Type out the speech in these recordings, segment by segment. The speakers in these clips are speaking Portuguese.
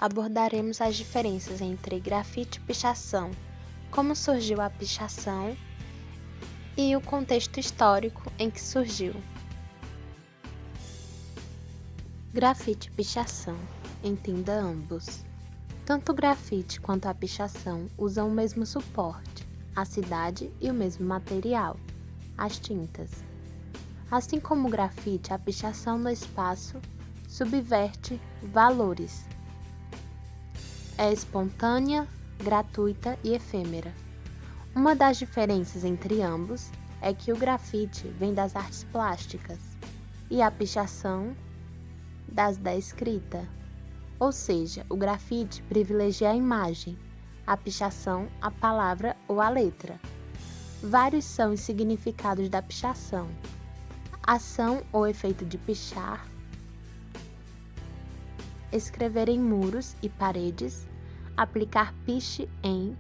abordaremos as diferenças entre grafite e pichação, como surgiu a pichação e o contexto histórico em que surgiu. Grafite e pichação, entenda ambos. Tanto o grafite quanto a pichação usam o mesmo suporte, a cidade e o mesmo material, as tintas. Assim como o grafite, a pichação no espaço subverte valores. É espontânea, gratuita e efêmera. Uma das diferenças entre ambos é que o grafite vem das artes plásticas e a pichação da escrita. Ou seja, o grafite privilegia a imagem, a pichação a palavra ou a letra. Vários são os significados da pichação: ação ou efeito de pichar, escrever em muros e paredes, aplicar piche em,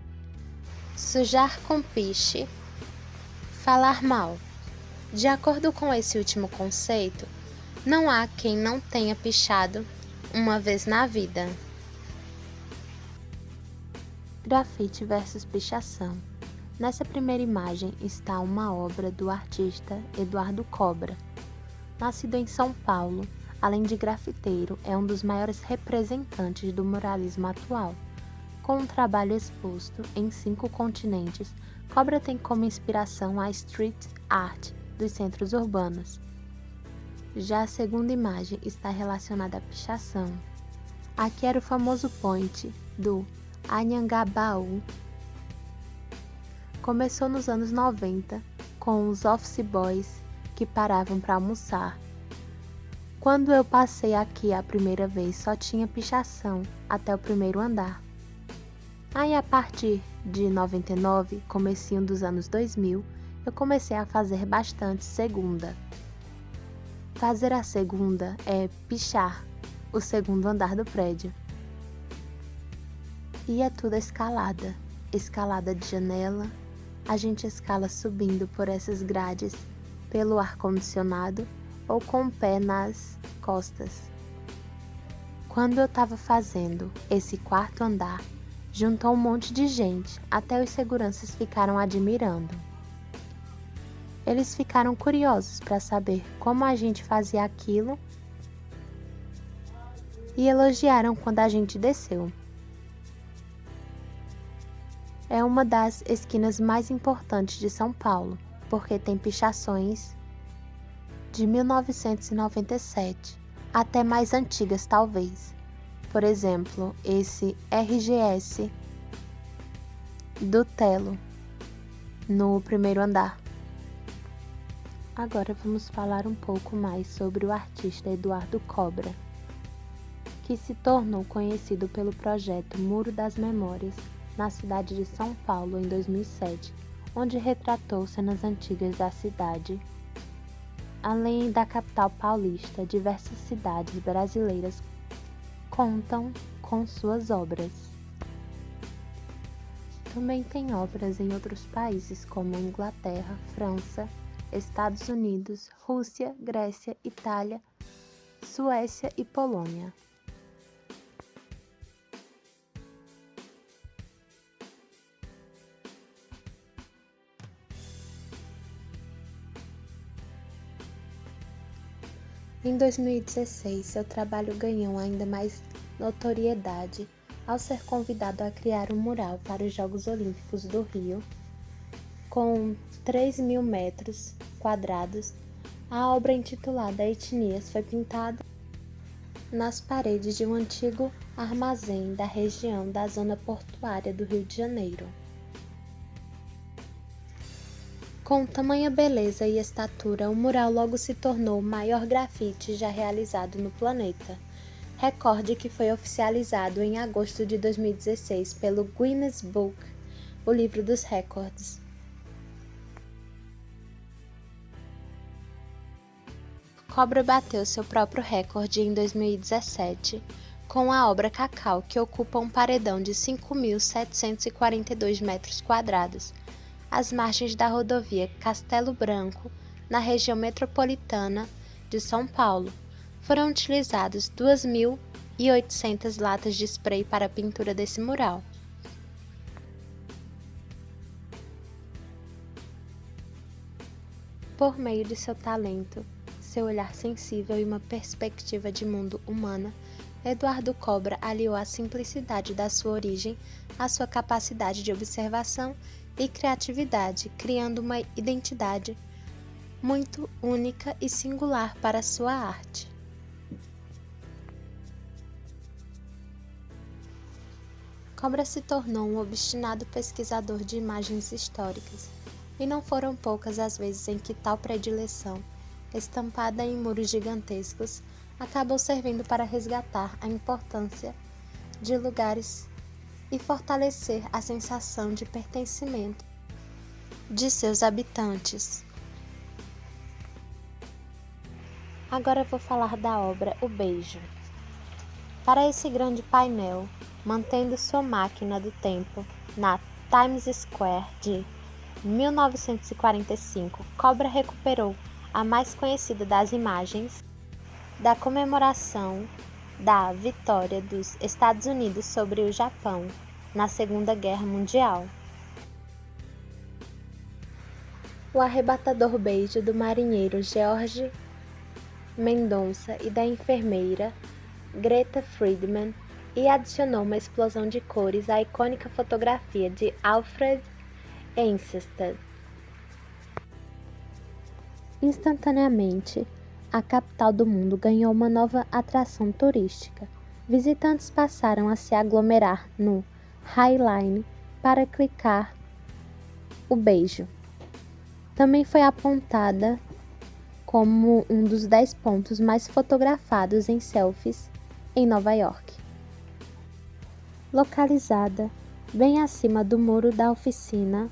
sujar com piche, falar mal. De acordo com esse último conceito, não há quem não tenha pichado uma vez na vida. Grafite versus pichação. Nessa primeira imagem está uma obra do artista Eduardo Cobra. Nascido em São Paulo, além de grafiteiro, é um dos maiores representantes do muralismo atual. Com um trabalho exposto em 5 continentes, Cobra tem como inspiração a street art dos centros urbanos. Já a segunda imagem está relacionada à pichação. Aqui era o famoso point do Anhangabaú. Começou nos anos 90 com os office boys que paravam para almoçar. Quando eu passei aqui a primeira vez só tinha pichação até o primeiro andar. Aí a partir de 99, comecinho dos anos 2000, eu comecei a fazer bastante segunda. Fazer a segunda é pichar o segundo andar do prédio. E é tudo escalada. Escalada de janela. A gente escala subindo por essas grades, pelo ar-condicionado ou com o pé nas costas. Quando eu estava fazendo esse quarto andar, juntou um monte de gente, até os seguranças ficaram admirando. Eles ficaram curiosos para saber como a gente fazia aquilo e elogiaram quando a gente desceu. É uma das esquinas mais importantes de São Paulo, porque tem pichações de 1997, até mais antigas talvez. Por exemplo, esse RGS do Telo, no primeiro andar. Agora vamos falar um pouco mais sobre o artista Eduardo Cobra, que se tornou conhecido pelo projeto Muro das Memórias, na cidade de São Paulo em 2007, onde retratou cenas antigas da cidade. Além da capital paulista, diversas cidades brasileiras contam com suas obras. Também tem obras em outros países como Inglaterra, França, Estados Unidos, Rússia, Grécia, Itália, Suécia e Polônia. Em 2016, seu trabalho ganhou ainda mais notoriedade ao ser convidado a criar um mural para os Jogos Olímpicos do Rio, com 3.000 metros quadrados. A obra intitulada Etnias foi pintada nas paredes de um antigo armazém da região da zona portuária do Rio de Janeiro. Com tamanha beleza e estatura, o mural logo se tornou o maior grafite já realizado no planeta, recorde que foi oficializado em agosto de 2016 pelo Guinness Book, o livro dos recordes. Cobra bateu seu próprio recorde em 2017 com a obra Cacau, que ocupa um paredão de 5.742 metros quadrados, às margens da rodovia Castelo Branco, na região metropolitana de São Paulo. foram utilizadas 2.800 latas de spray para a pintura desse mural. Por meio de seu talento, seu olhar sensível e uma perspectiva de mundo humana, Eduardo Cobra aliou a simplicidade da sua origem à sua capacidade de observação e criatividade, criando uma identidade muito única e singular para sua arte. Cobra se tornou um obstinado pesquisador de imagens históricas, e não foram poucas as vezes em que tal predileção, estampada em muros gigantescos, acabou servindo para resgatar a importância de lugares e fortalecer a sensação de pertencimento de seus habitantes. Agora vou falar da obra O Beijo. Para esse grande painel, mantendo sua máquina do tempo na Times Square de 1945, Cobra recuperou a mais conhecida das imagens da comemoração da vitória dos Estados Unidos sobre o Japão na Segunda Guerra Mundial. O arrebatador beijo do marinheiro George Mendonça e da enfermeira Greta Friedman, e adicionou uma explosão de cores à icônica fotografia de Alfred Eisenstadt. Instantaneamente, a capital do mundo ganhou uma nova atração turística. Visitantes passaram a se aglomerar no High Line para clicar o beijo. Também foi apontada como um dos 10 pontos mais fotografados em selfies em Nova York. Localizada bem acima do muro da oficina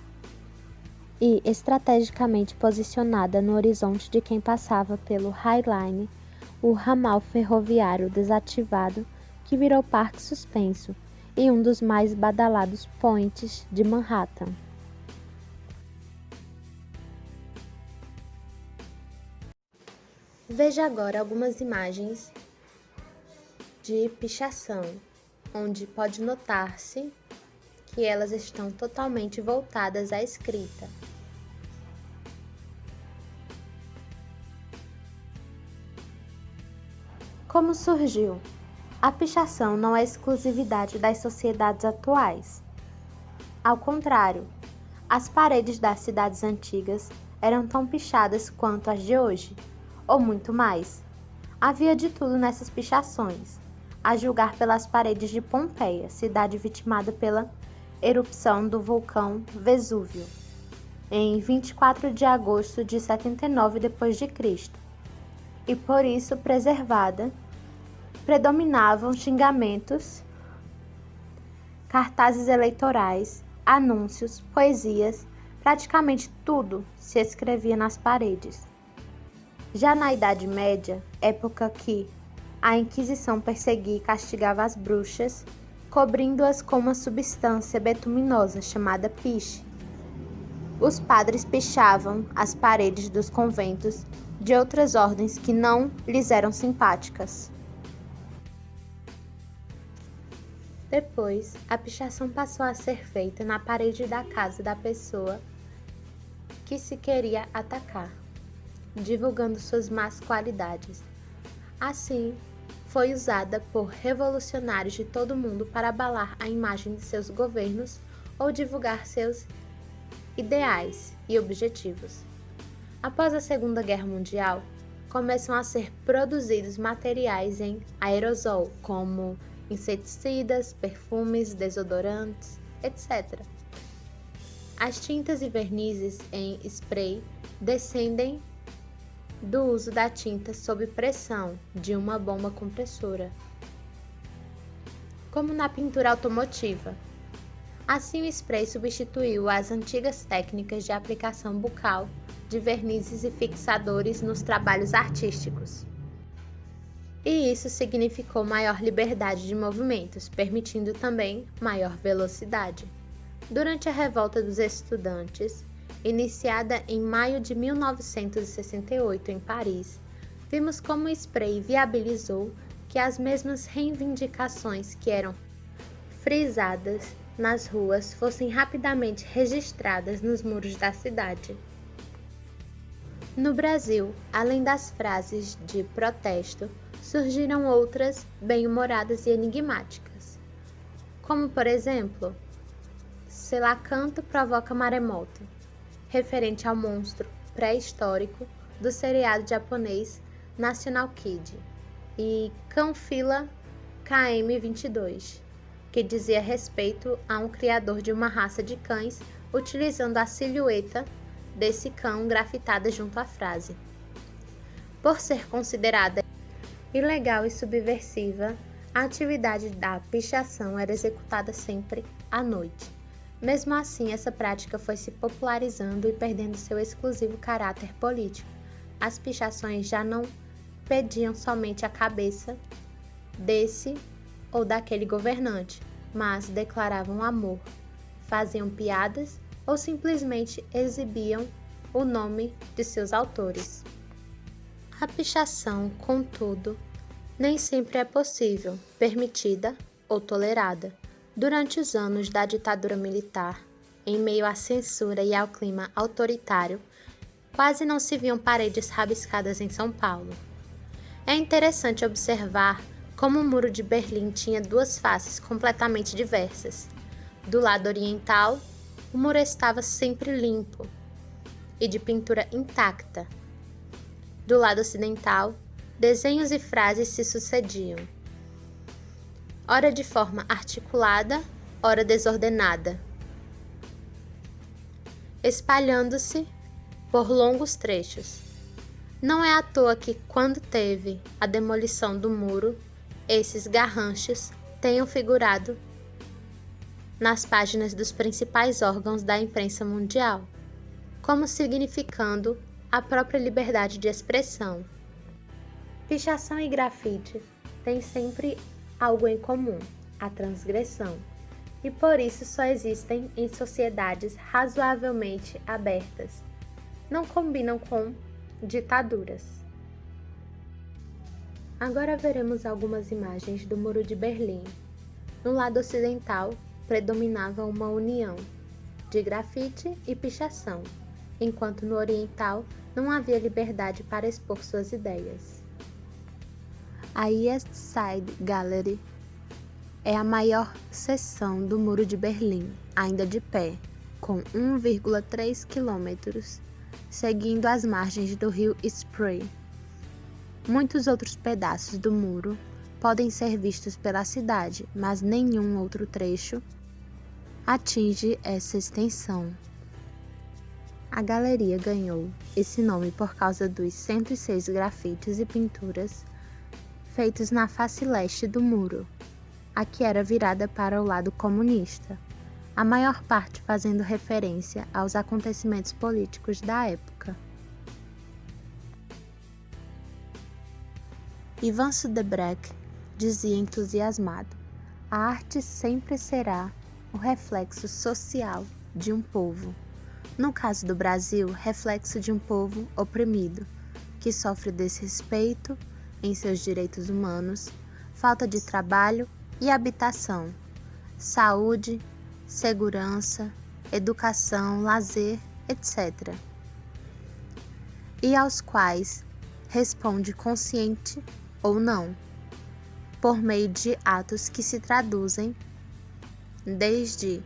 e estrategicamente posicionada no horizonte de quem passava pelo High Line, o ramal ferroviário desativado que virou parque suspenso e um dos mais badalados points de Manhattan. Veja agora algumas imagens de pichação, onde pode notar-se que elas estão totalmente voltadas à escrita. Como surgiu? A pichação não é exclusividade das sociedades atuais. Ao contrário, as paredes das cidades antigas eram tão pichadas quanto as de hoje, ou muito mais. Havia de tudo nessas pichações, a julgar pelas paredes de Pompeia, cidade vitimada pela erupção do vulcão Vesúvio, em 24 de agosto de 79 d.C., e por isso preservada, predominavam xingamentos, cartazes eleitorais, anúncios, poesias, praticamente tudo se escrevia nas paredes. Já na Idade Média, época que a Inquisição perseguia e castigava as bruxas, cobrindo-as com uma substância betuminosa chamada piche, os padres pichavam as paredes dos conventos de outras ordens que não lhes eram simpáticas. Depois, a pichação passou a ser feita na parede da casa da pessoa que se queria atacar, divulgando suas más qualidades. Assim, foi usada por revolucionários de todo o mundo para abalar a imagem de seus governos ou divulgar seus ideais e objetivos. Após a Segunda Guerra Mundial, começam a ser produzidos materiais em aerosol, como inseticidas, perfumes, desodorantes, etc. As tintas e vernizes em spray descendem do uso da tinta sob pressão de uma bomba compressora, como na pintura automotiva. Assim, o spray substituiu as antigas técnicas de aplicação bucal de vernizes e fixadores nos trabalhos artísticos. E isso significou maior liberdade de movimentos, permitindo também maior velocidade. Durante a Revolta dos Estudantes, iniciada em maio de 1968 em Paris, Vimos como o spray viabilizou que as mesmas reivindicações que eram frisadas nas ruas fossem rapidamente registradas nos muros da cidade. No Brasil, além das frases de protesto, surgiram outras bem-humoradas e enigmáticas, como por exemplo, Selacanto provoca maremoto, referente ao monstro pré-histórico do seriado japonês National Kid, e Cão-fila KM-22, que dizia respeito a um criador de uma raça de cães utilizando a silhueta desse cão grafitada junto à frase. Por ser considerada ilegal e subversiva, a atividade da pichação era executada sempre à noite. Mesmo assim, essa prática foi se popularizando e perdendo seu exclusivo caráter político. As pichações já não pediam somente a cabeça desse ou daquele governante, mas declaravam amor, faziam piadas ou simplesmente exibiam o nome de seus autores. A pichação, contudo, nem sempre é possível, permitida ou tolerada. Durante os anos da ditadura militar, em meio à censura e ao clima autoritário, quase não se viam paredes rabiscadas em São Paulo. É interessante observar como o Muro de Berlim tinha duas faces completamente diversas. Do lado oriental, o muro estava sempre limpo e de pintura intacta. Do lado ocidental, desenhos e frases se sucediam, ora de forma articulada, ora desordenada, espalhando-se por longos trechos. Não é à toa que, quando teve a demolição do muro, esses garranchos tenham figurado nas páginas dos principais órgãos da imprensa mundial, como significando a própria liberdade de expressão. Pichação e grafite têm sempre algo em comum, a transgressão, e por isso só existem em sociedades razoavelmente abertas. Não combinam com ditaduras. Agora veremos algumas imagens do Muro de Berlim. No lado ocidental, predominava uma união de grafite e pichação, enquanto no oriental não havia liberdade para expor suas ideias. A East Side Gallery é a maior seção do Muro de Berlim, ainda de pé, com 1,3 quilômetros, seguindo as margens do rio Spree. Muitos outros pedaços do muro podem ser vistos pela cidade, mas nenhum outro trecho atinge essa extensão. A galeria ganhou esse nome por causa dos 106 grafites e pinturas feitos na face leste do muro, a que era virada para o lado comunista, a maior parte fazendo referência aos acontecimentos políticos da época. Ivan Sudebreck dizia entusiasmado: a arte sempre será o reflexo social de um povo. No caso do Brasil, reflexo de um povo oprimido, que sofre desrespeito em seus direitos humanos, falta de trabalho e habitação, saúde, segurança, educação, lazer, etc. E aos quais responde consciente ou não, por meio de atos que se traduzem desde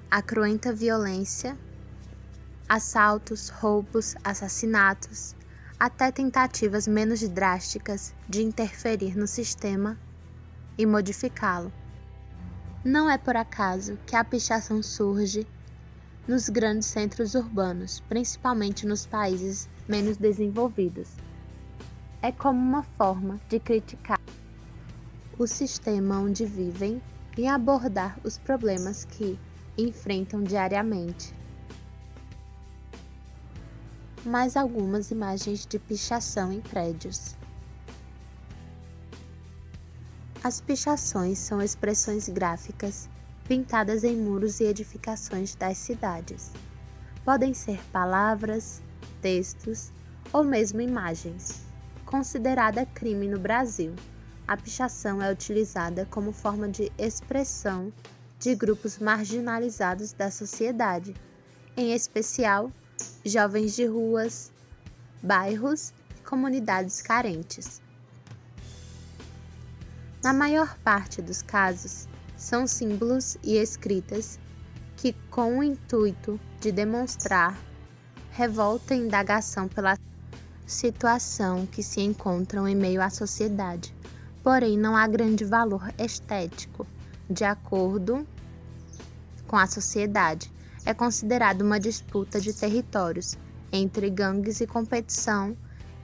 a cruenta violência, assaltos, roubos, assassinatos, até tentativas menos drásticas de interferir no sistema e modificá-lo. Não é por acaso que a pichação surge nos grandes centros urbanos, principalmente nos países menos desenvolvidos. É como uma forma de criticar o sistema onde vivem e abordar os problemas que enfrentam diariamente. Mais algumas imagens de pichação em prédios. As pichações são expressões gráficas pintadas em muros e edificações das cidades. Podem ser palavras, textos ou mesmo imagens. considerada crime no Brasil. A pichação é utilizada como forma de expressão de grupos marginalizados da sociedade, em especial jovens de ruas, bairros e comunidades carentes. Na maior parte dos casos, são símbolos e escritas que, com o intuito de demonstrar revolta e indagação pela situação que se encontram em meio à sociedade, porém não há grande valor estético. De acordo com a sociedade, é considerado uma disputa de territórios entre gangues e competição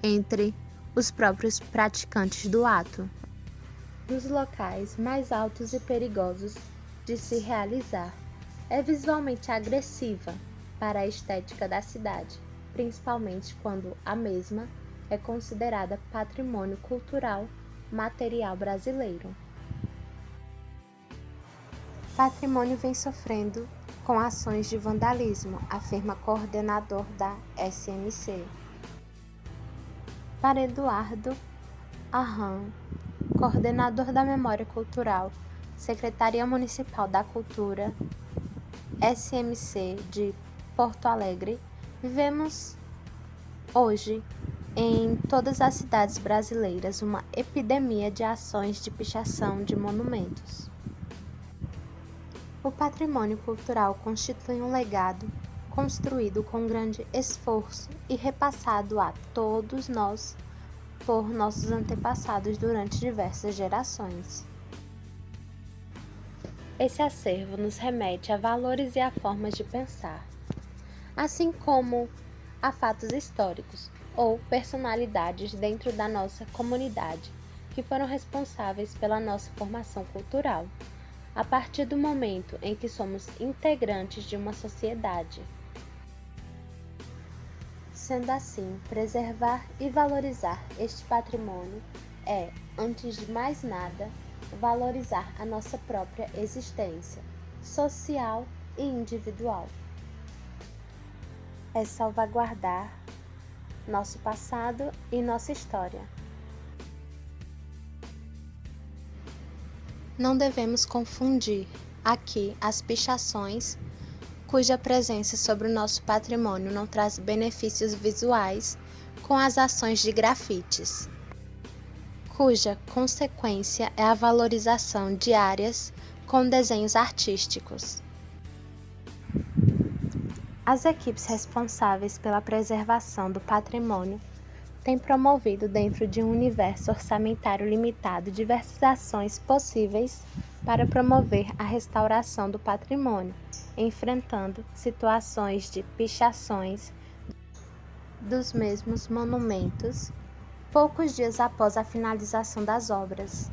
entre os próprios praticantes do ato. Dos locais mais altos e perigosos de se realizar, é visualmente agressiva para a estética da cidade, principalmente quando a mesma é considerada patrimônio cultural material brasileiro. Patrimônio vem sofrendo com ações de vandalismo, afirma coordenador da SMC. Para Eduardo Arran, coordenador da Memória Cultural, Secretaria Municipal da Cultura, SMC de Porto Alegre, vivemos hoje em todas as cidades brasileiras uma epidemia de ações de pichação de monumentos. O patrimônio cultural constitui um legado construído com grande esforço e repassado a todos nós por nossos antepassados durante diversas gerações. Esse acervo nos remete a valores e a formas de pensar, assim como a fatos históricos ou personalidades dentro da nossa comunidade que foram responsáveis pela nossa formação cultural, a partir do momento em que somos integrantes de uma sociedade. Sendo assim, preservar e valorizar este patrimônio é, antes de mais nada, valorizar a nossa própria existência, social e individual. É salvaguardar nosso passado e nossa história. Não devemos confundir aqui as pichações, cuja presença sobre o nosso patrimônio não traz benefícios visuais, com as ações de grafites, cuja consequência é a valorização de áreas com desenhos artísticos. As equipes responsáveis pela preservação do patrimônio têm promovido, dentro de um universo orçamentário limitado, diversas ações possíveis para promover a restauração do patrimônio, enfrentando situações de pichações dos mesmos monumentos poucos dias após a finalização das obras.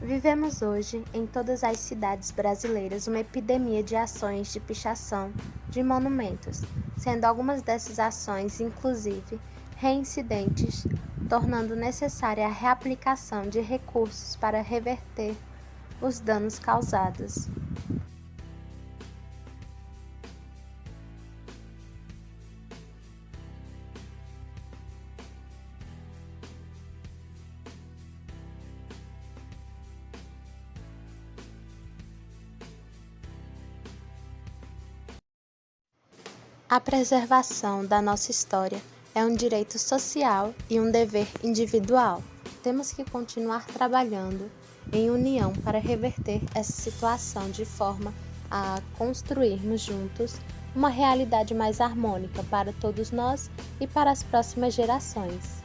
Vivemos hoje, em todas as cidades brasileiras, uma epidemia de ações de pichação de monumentos, sendo algumas dessas ações, inclusive, reincidentes, tornando necessária a reaplicação de recursos para reverter os danos causados. A preservação da nossa história é um direito social e um dever individual. Temos que continuar trabalhando em união para reverter essa situação de forma a construirmos juntos uma realidade mais harmônica para todos nós e para as próximas gerações.